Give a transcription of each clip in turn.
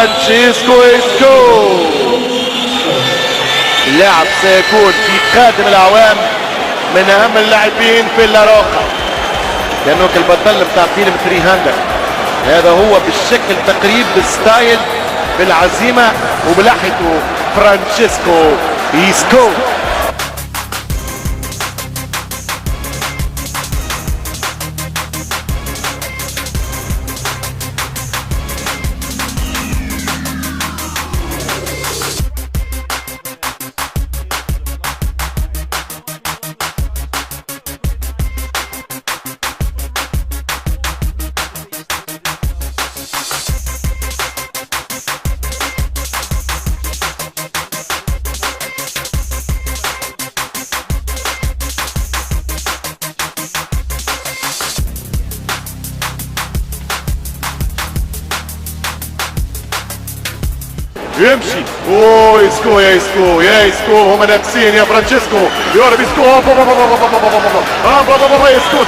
فرانشيسكو إسكو. اللاعب سيكون في قادم الأعوام من أهم اللاعبين في اللاروخا، لأنه البطل بتاع فيلم 300 هذا هو بالشكل تقريب بالستايل بالعزيمة وبلحيته فرانشيسكو إسكو. يمشي اسكو يا اسكو يا اسكو، هما ناقصين يا فرانشيسكو يهرب اسكو اسكو.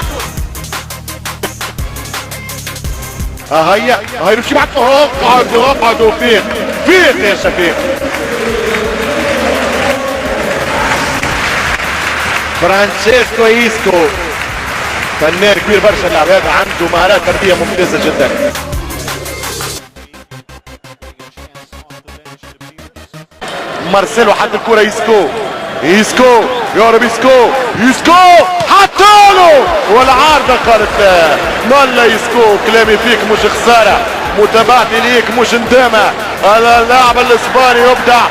هيا نمشي معك. اقعدوا فيق يا شفيق. فرانشيسكو اسكو فنان كبير برشا، اللاعب هذا عنده مهارات فرديه ممتازه جدا. مارسيلو حط الكرة إسكو يهرب إسكو حطوله والعارضة قالت لا. مالا إسكو كلامي فيك مش خسارة، متابعتي ليك مش ندامة. هذا اللاعب الإسباني يبدع،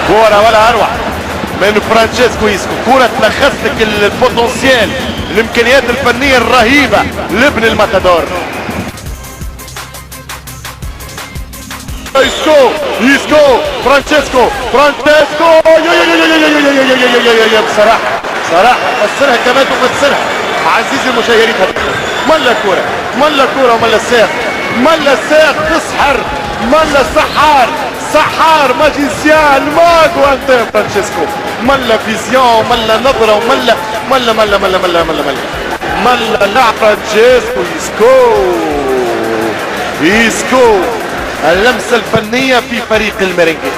كرة ولا أروع من فرانشيسكو إسكو. كرة تلخص لك البوتنسيال الإمكانيات الفنية الرهيبة لابن الماتادور. إسكو فرانشيسكو بصراحة فسرها كمان تفسرها عزيزي المشاهدين. ملا كورة وملا الساق تسحر. ملا سحار ماجيسيان ماغو انت يا فرانشيسكو. ملا فيزيون ملا نظرة ملا لاعب فرانشيسكو إسكو. اللمسة الفنية في فريق الميرينجي.